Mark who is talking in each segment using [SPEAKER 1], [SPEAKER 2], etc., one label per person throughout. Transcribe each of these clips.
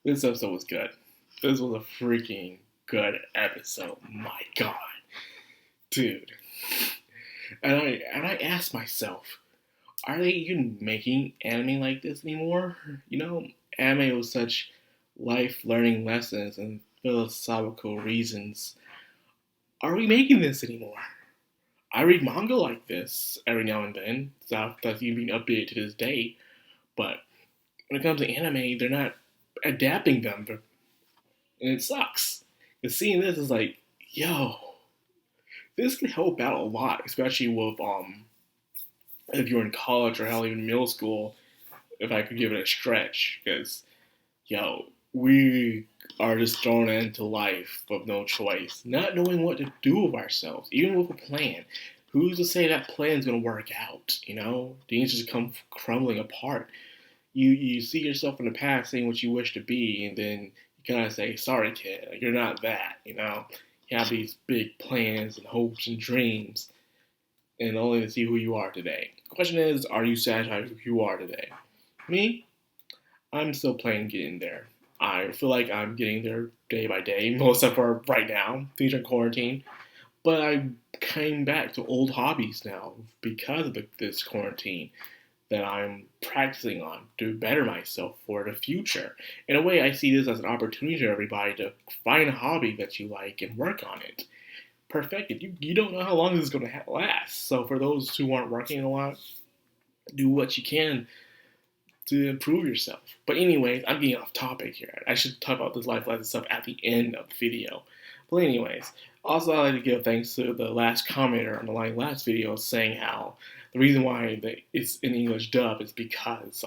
[SPEAKER 1] This episode was good. This was a freaking good episode. My God, dude. And I asked myself, are they even making anime like this anymore? You know, anime was such life learning lessons and philosophical reasons. Are we making this anymore? I read manga like this every now and then. So that's even being updated to this day. But when it comes to anime, they're not adapting them, and it sucks. Because seeing this is like, yo, this can help out a lot, especially with if you're in college or hell even middle school. If I could give it a stretch, because yo, we are just thrown into life with no choice, not knowing what to do with ourselves, even with a plan. Who's to say that plan's gonna work out? You know, things just come crumbling apart. You see yourself in the past saying what you wish to be, and then you kind of say, "Sorry, kid, you're not that." You know, you have these big plans and hopes and dreams, and only to see who you are today. The question is, are you satisfied with who you are today? Me, I'm still planning getting there. I feel like I'm getting there day by day, most of for right now. Things are quarantine, but I came back to old hobbies now because of this quarantine that I'm practicing on to better myself for the future. In a way, I see this as an opportunity to everybody to find a hobby that you like and work on it. Perfect it. You don't know how long this is going to last. So for those who aren't working a lot, do what you can to improve yourself. But anyways, I'm getting off topic here. I should talk about this life lesson stuff at the end of the video. But anyways, also I'd like to give thanks to the last commenter on the last video saying how the reason why it's in English dub is because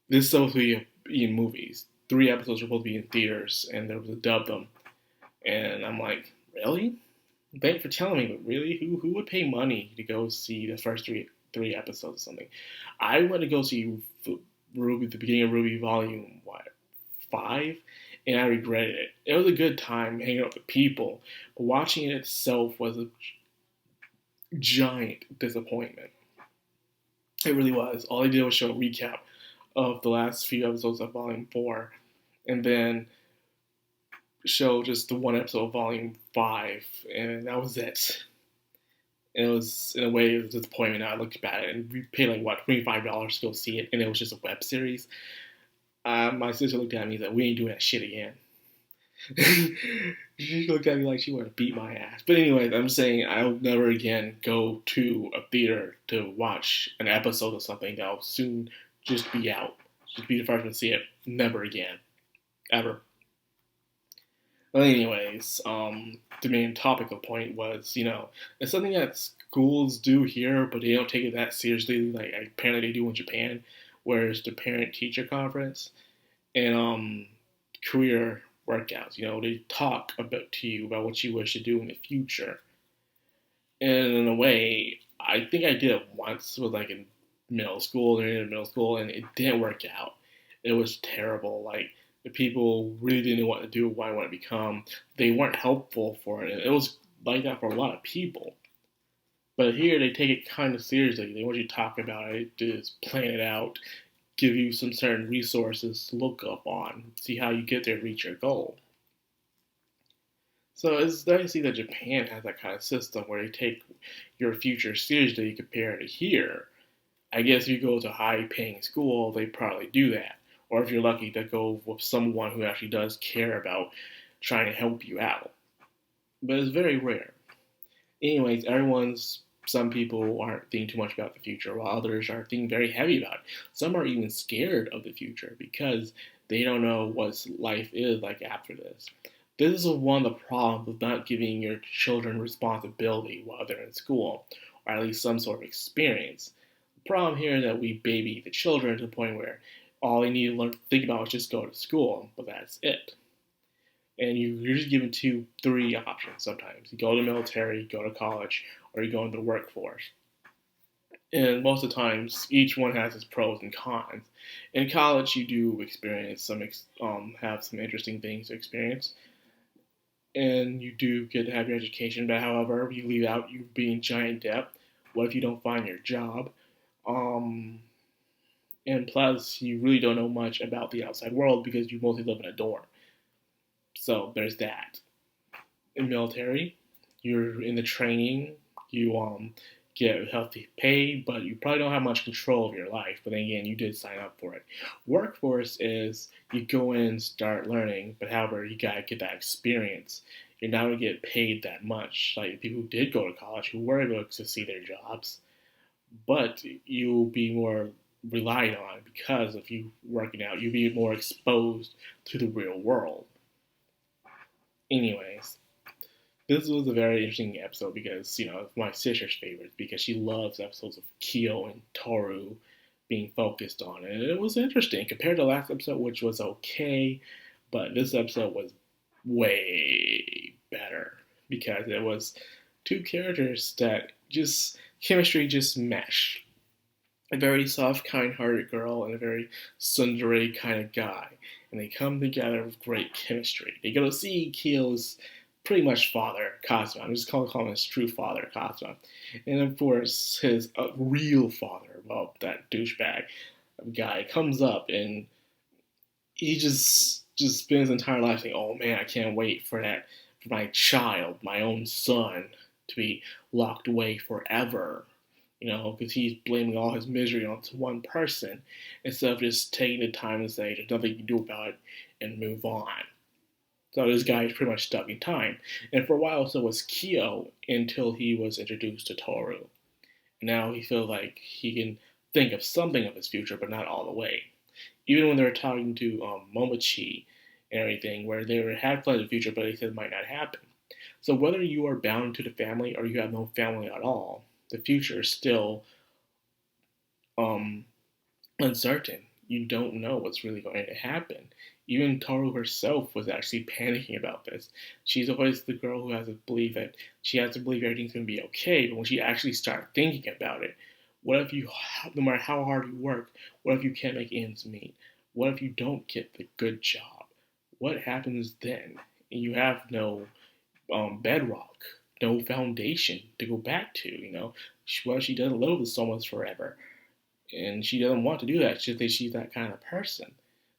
[SPEAKER 1] this is supposed to be in movies. 3 episodes are supposed to be in theaters, and there was a dub them. And I'm like, really? Thanks for telling me, but really, who would pay money to go see the first three episodes or something? I went to go see Ruby, the beginning of Ruby Volume 5, and I regretted it. It was a good time hanging out with people, but watching it itself was a giant disappointment. It really was. All they did was show a recap of the last few episodes of Volume 4, and then show just the one episode of Volume 5, and that was it. And it was, in a way, it was a disappointment. I looked at it, and we paid like, what, $25 to go see it, and it was just a web series. My sister looked at me and said, "We ain't doing that shit again." She looked at me like she wanted to beat my ass. But anyways, I'm saying I'll never again go to a theater to watch an episode of something that'll soon just be out. Just be the first one to see it. Never again. Ever. But anyways, the main topical point was, it's something that schools do here, but they don't take it that seriously, like apparently they do in Japan, where it's the parent-teacher conference and career workouts. They talk about to you about what you wish to do in the future. And in a way, I think I did it once, was like in middle school, and it didn't work out. It was terrible. Like, the people really didn't know what to do, what I want to become. They weren't helpful for it. And it was like that for a lot of people. But here they take it kind of seriously. They want you to talk about it, just plan it out, give you some certain resources to look up on, see how you get there, reach your goal. So it's nice to see that Japan has that kind of system where they take your future seriously compared to here. I guess if you go to a high-paying school, they probably do that. Or if you're lucky to go with someone who actually does care about trying to help you out. But it's very rare. Anyways, some people aren't thinking too much about the future, while others are thinking very heavy about it. Some are even scared of the future because they don't know what life is like after this. This is one of the problems with not giving your children responsibility while they're in school, or at least some sort of experience. The problem here is that we baby the children to the point where all they need to think about is just go to school, but that's it. And you're just given 2, 3 options sometimes. You go to the military, you go to college, or you go into the workforce. And most of the times, each one has its pros and cons. In college, you do experience have some interesting things to experience. And you do get to have your education, but however, you leave out, you be in giant debt. What if you don't find your job? And plus, you really don't know much about the outside world because you mostly live in a dorm. So there's that. In military, you're in the training, you get healthy pay, but you probably don't have much control of your life. But then again, you did sign up for it. Workforce is you go in and start learning, but however, you gotta get that experience. You're not gonna get paid that much. Like people who did go to college who were able to see their jobs, but you'll be more relied on because of you working out. You'll be more exposed to the real world. Anyways, this was a very interesting episode because, it's my sister's favorite because she loves episodes of Kyo and Toru being focused on. And it was interesting compared to the last episode, which was okay, but this episode was way better because it was two characters that chemistry just meshed. A very soft, kind-hearted girl and a very tsundere kind of guy. And they come together with great chemistry. They go to see Kyo's pretty much father, Cosmo. I'm just calling him his true father, Cosmo. And of course, his real father, well, that douchebag guy, comes up and he just spends his entire life saying, "Oh man, I can't wait for my child, my own son, to be locked away forever." Because he's blaming all his misery onto one person instead of just taking the time to say there's nothing you can do about it and move on. So this guy is pretty much stuck in time. And for a while, so was Kyo until he was introduced to Toru. And now he feels like he can think of something of his future, but not all the way. Even when they were talking to Momochi and everything, where they had planned the future, but they said it might not happen. So whether you are bound to the family or you have no family at all, the future is still uncertain. You don't know what's really going to happen. Even Toru herself was actually panicking about this. She's always the girl who has to believe that she has to believe everything's going to be okay, but when she actually starts thinking about it, what if you, no matter how hard you work, what if you can't make ends meet? What if you don't get the good job? What happens then? You have no bedrock, no foundation to go back to, Well, she doesn't live with someone forever. And she doesn't want to do that. She thinks she's that kind of person.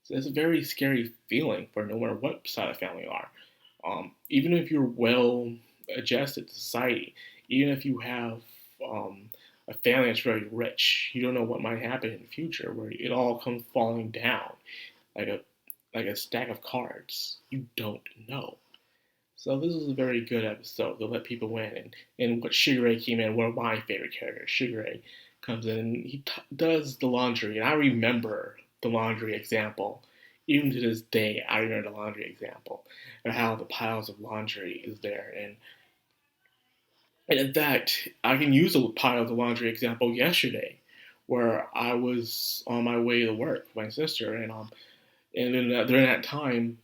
[SPEAKER 1] So it's a very scary feeling for no matter what side of the family you are. Even if you're well adjusted to society, even if you have a family that's very rich, you don't know what might happen in the future where it all comes falling down like a stack of cards. You don't know. So this was a very good episode to let people win. And what Shigure came in, one of my favorite characters, Shigure, comes in and he does the laundry. And I remember the laundry example. Even to this day, I remember the laundry example and how the piles of laundry is there. And in fact, I can use a piles of laundry example yesterday where I was on my way to work with my sister. And then during that time,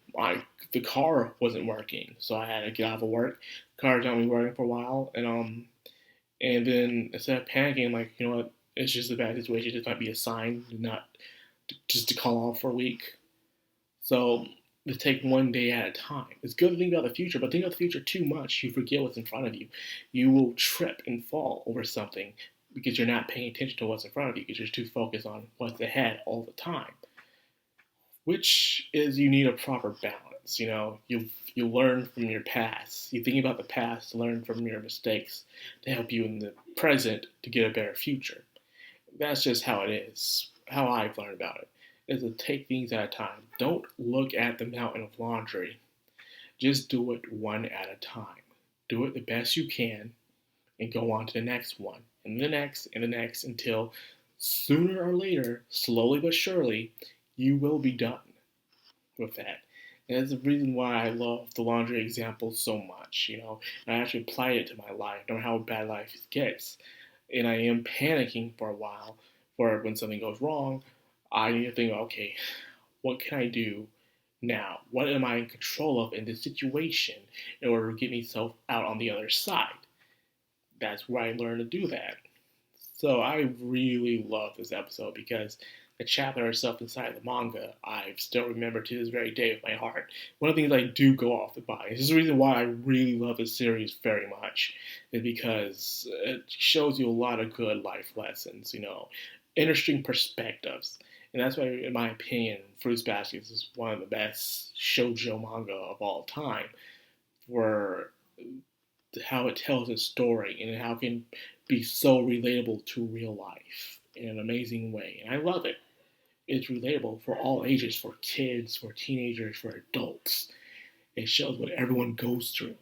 [SPEAKER 1] the car wasn't working, so I had to get out of work. Car was not working for a while, and then instead of panicking, I'm like, you know what, it's just a bad situation. This might be a sign, not just to call off for a week. So to take one day at a time. It's good to think about the future, but think about the future too much, you forget what's in front of you. You will trip and fall over something because you're not paying attention to what's in front of you because you're too focused on what's ahead all the time. Which is you need a proper balance. You learn from your past. You think about the past, learn from your mistakes to help you in the present to get a better future. That's just how it is. How I've learned about it is to take things at a time. Don't look at the mountain of laundry. Just do it one at a time. Do it the best you can and go on to the next one and the next and the next until sooner or later, slowly but surely, you will be done with that. And that's the reason why I love the laundry example so much, And I actually apply it to my life, no matter how bad life gets. And I am panicking for a while, for when something goes wrong, I need to think, okay, what can I do now? What am I in control of in this situation in order to get myself out on the other side? That's where I learned to do that. So I really love this episode because the chapter itself inside the manga, I still remember to this very day with my heart. One of the things I do go off the body. This is the reason why I really love this series very much, is because it shows you a lot of good life lessons, interesting perspectives. And that's why, in my opinion, Fruits Baskets is one of the best shoujo manga of all time, for how it tells a story and how it can be so relatable to real life in an amazing way. And I love it. It's relatable for all ages, for kids, for teenagers, for adults. It shows what everyone goes through.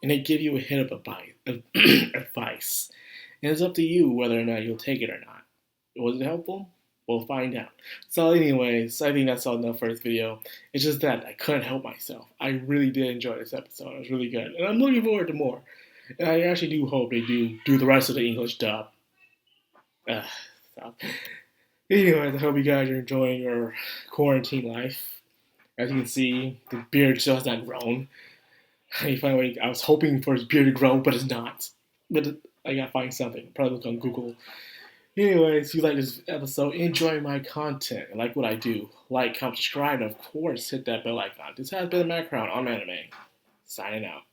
[SPEAKER 1] And they give you a hint of advice. And it's up to you whether or not you'll take it or not. Was it helpful? We'll find out. So anyways, I think that's all enough for this video. It's just that I couldn't help myself. I really did enjoy this episode. It was really good. And I'm looking forward to more. And I actually do hope they do the rest of the English dub. Stop. Anyways, I hope you guys are enjoying your quarantine life. As you can see, the beard still has not grown. Finally, I was hoping for his beard to grow, but it's not. But I gotta find something. Probably look on Google. Anyways, if you like this episode, enjoy my content, and like what I do, like, comment, subscribe, and of course, hit that bell icon. This has been the Madcrown on Anime. Signing out.